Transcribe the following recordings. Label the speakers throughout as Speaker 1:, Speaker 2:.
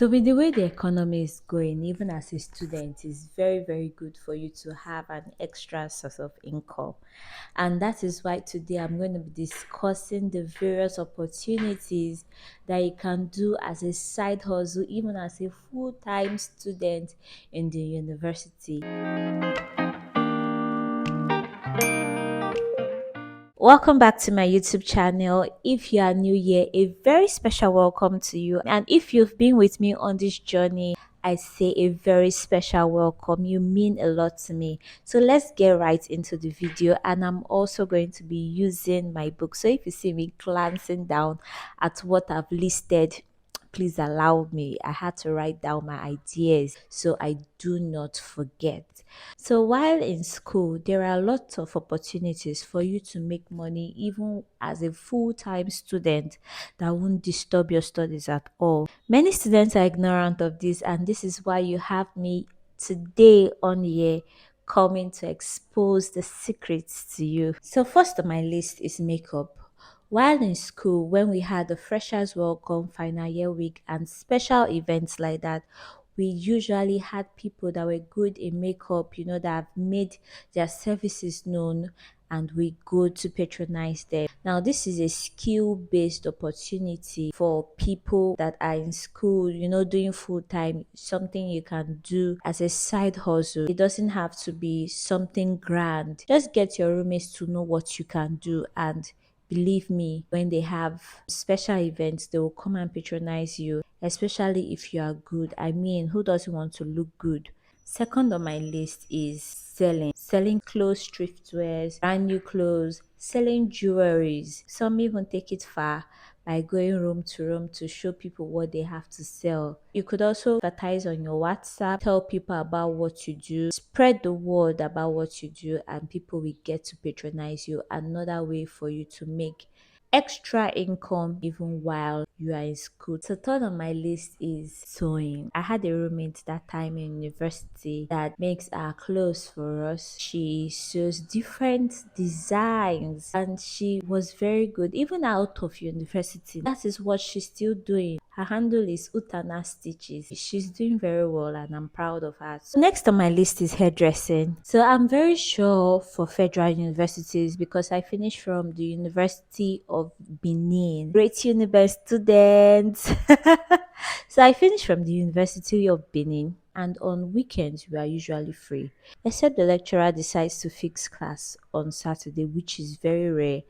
Speaker 1: So with the way the economy is going, even as a student, it's very, very good for you to have an extra source of income. And that is why today I'm going to be discussing the various opportunities that you can do as a side hustle, even as a full-time student in the university. Welcome back to my YouTube channel. If you are new here, a very special welcome to you. And if you've been with me on this journey, I say a very special welcome. You mean a lot to me. So let's get right into the video. And I'm also going to be using my book. So if you see me glancing down at what I've listed, please allow me. I had to write down my ideas so I do not forget. So while in school, there are lots of opportunities for you to make money even as a full-time student that won't disturb your studies at all. Many students are ignorant of this, and this is why you have me today on here coming to expose the secrets to you. So first on my list is makeup. While in school, when we had the freshers welcome, final year week, and special events like that, we usually had people that were good in makeup, that have made their services known, and we go to patronize them. Now, this is a skill based opportunity for people that are in school, doing full time, something you can do as a side hustle. It doesn't have to be something grand. Just get your roommates to know what you can do, and believe me, when they have special events, they will come and patronize you, especially if you are good. I mean, who doesn't want to look good? Second on my list is selling clothes, thriftwares, brand new clothes, selling jewelries. Some even take it far by going room to room to show people what they have to sell. You could also advertise on your WhatsApp, tell people about what you do, spread the word about what you do, and people will get to patronize you. Another way for you to make extra income even while you are in school. So third on my list is sewing. I had a roommate that time in university that makes our clothes for us. She sews different designs and she was very good even out of university. That is what she's still doing. Her handle is Utana Stitches. She's doing very well and I'm proud of her. So next on my list is hairdressing. So I'm very sure for federal universities because I finished from the University of Benin. Great university students. So I finished from the University of Benin and on weekends we are usually free. Except the lecturer decides to fix class on Saturday, which is very rare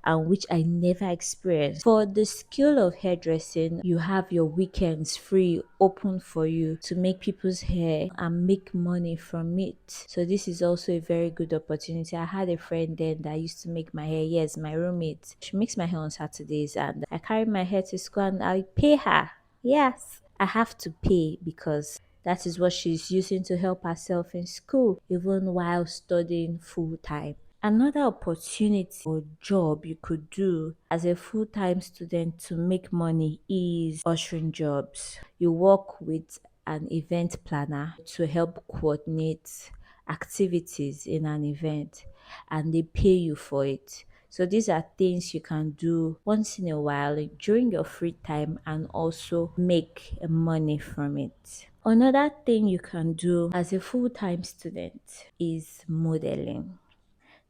Speaker 1: and which I never experienced. For the skill of hairdressing, you have your weekends free open for you to make people's hair and make money from it. So this is also a very good opportunity. I had a friend then that used to make my hair. Yes, my roommate. She makes my hair on Saturdays and I carry my hair to school and I pay her. Yes, I have to pay because that is what she's using to help herself in school, even while studying full time. Another opportunity or job you could do as a full-time student to make money is ushering jobs. You work with an event planner to help coordinate activities in an event and they pay you for it. So these are things you can do once in a while during your free time and also make money from it. Another thing you can do as a full-time student is modeling.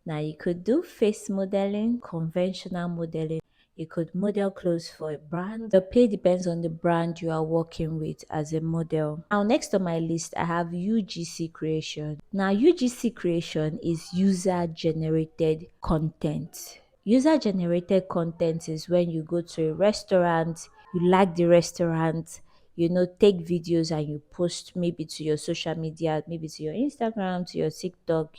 Speaker 1: Now you could do face modeling, conventional modeling. You could model clothes for a brand. The pay depends on the brand you are working with as a model. Now next on my list, I have UGC creation. Now UGC creation is user generated content. User generated content is when you go to a restaurant, you like the restaurant, take videos and you post maybe to your social media, maybe to your Instagram, to your TikTok,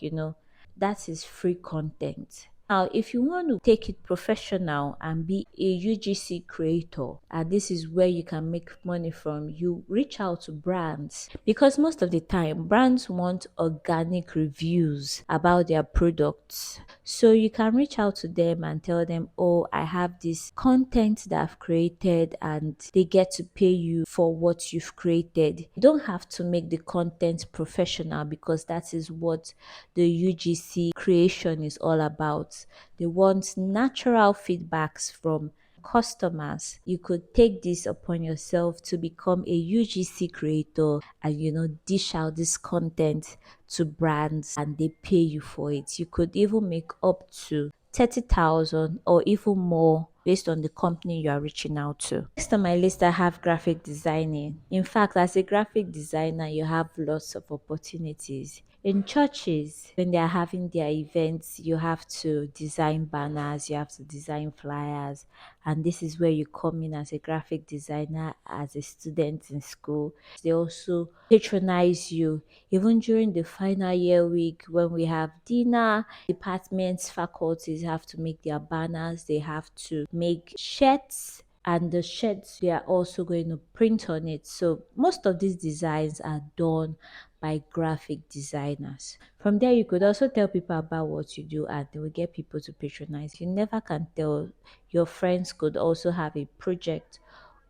Speaker 1: that is free content. Now, if you want to take it professional and be a UGC creator, and this is where you can make money from, you reach out to brands because most of the time brands want organic reviews about their products. So you can reach out to them and tell them, oh, I have this content that I've created and they get to pay you for what you've created. You don't have to make the content professional because that is what the UGC creation is all about. They want natural feedbacks from customers. You could take this upon yourself to become a UGC creator and dish out this content to brands and they pay you for it. You could even make up to 30,000 or even more based on the company you are reaching out to. Next on my list, I have graphic designing. In fact, as a graphic designer, you have lots of opportunities. In churches, when they are having their events, you have to design banners, you have to design flyers, and this is where you come in as a graphic designer as a student in school. They also patronize you even during the final year week when we have dinner. Departments, faculties have to make their banners, they have to make shirts, and the shirts they are also going to print on it. So most of these designs are done by graphic designers. From there, you could also tell people about what you do and they will get people to patronize. You never can tell. Your friends could also have a project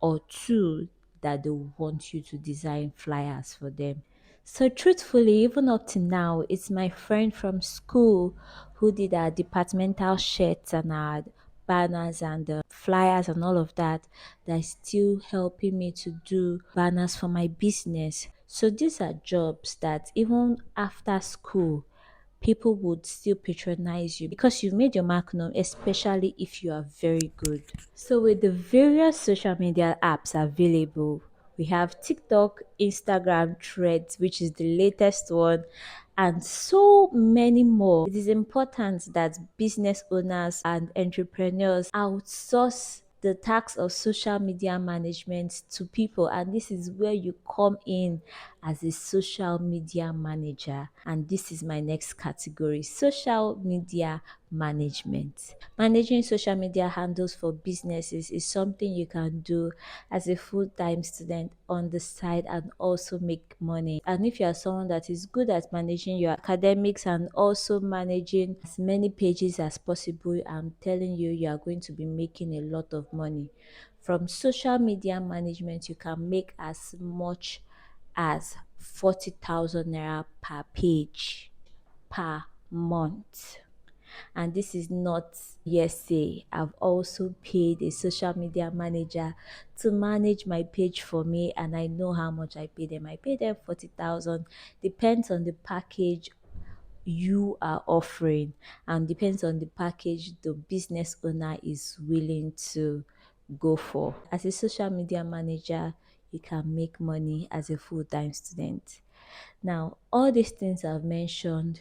Speaker 1: or two that they want you to design flyers for them. So truthfully, even up to now, it's my friend from school who did our departmental shirts and our banners and the flyers and all of that that is still helping me to do banners for my business. So these are jobs that even after school people would still patronize you because you've made your mark known, especially if you are very good. So, with the various social media apps available, we have TikTok, Instagram, Threads, which is the latest one, and so many more. It is important that business owners and entrepreneurs outsource the task of social media management to people, and this is where you come in as a social media manager. And this is my next category: social media management. Managing social media handles for businesses is something you can do as a full-time student on the side and also make money. And if you are someone that is good at managing your academics and also managing as many pages as possible, I'm telling you, you are going to be making a lot of money. From social media management, you can make as much as 40,000 naira per page per month. And this is not say I've also paid a social media manager to manage my page for me, and I know how much I pay them. I pay them 40,000. Depends on the package you are offering and depends on the package the business owner is willing to go for. As a social media manager, you can make money as a full-time student. Now, all these things I've mentioned,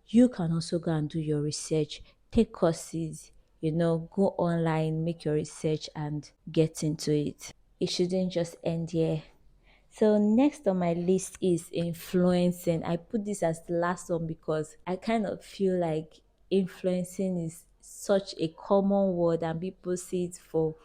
Speaker 1: you can also go and do your research, take courses, go online, make your research and get into it. It shouldn't just end here. So next on my list is influencing. I put this as the last one because I kind of feel like influencing is such a common word and people see it for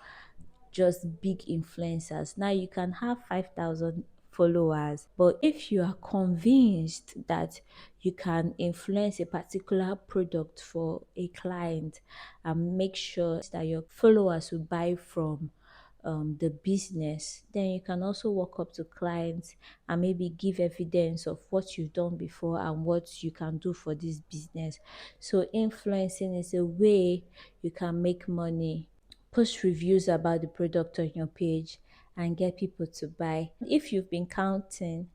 Speaker 1: just big influencers. Now you can have 5,000 followers, but if you are convinced that you can influence a particular product for a client and make sure that your followers will buy from the business, then you can also walk up to clients and maybe give evidence of what you've done before and what you can do for this business. So influencing is a way you can make money. Post reviews about the product on your page and get people to buy. If you've been counting,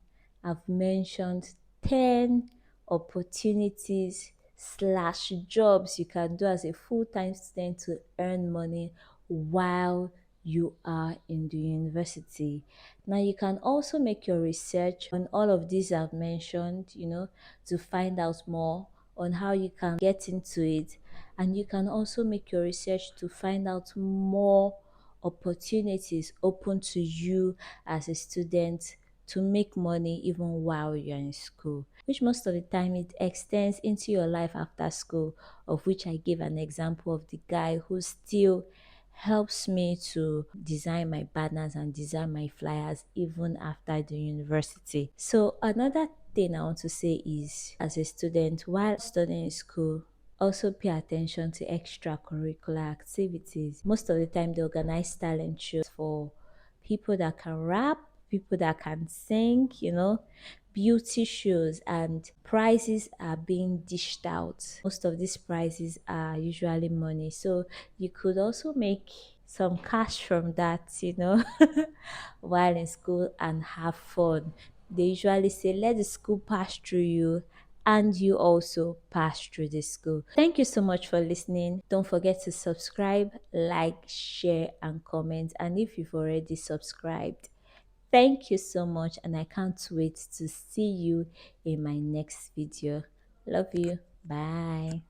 Speaker 1: I've mentioned 10 opportunities slash jobs you can do as a full-time student to earn money while you are in the university. Now you can also make your research on all of these I've mentioned, to find out more on how you can get into it, and you can also make your research to find out more opportunities open to you as a student to make money even while you're in school, which most of the time it extends into your life after school, of which I gave an example of the guy who still helps me to design my banners and design my flyers even after the university. So another thing I want to say is, as a student while studying in school, also pay attention to extracurricular activities. Most of the time they organize talent shows for people that can rap, people that can sing, beauty shows, and prizes are being dished out. Most of these prizes are usually money. So you could also make some cash from that, while in school and have fun. They usually say, let the school pass through you and you also pass through the school. Thank you so much for listening. Don't forget to subscribe, like, share, and comment. And if you've already subscribed, thank you so much. And I can't wait to see you in my next video. Love you. Bye.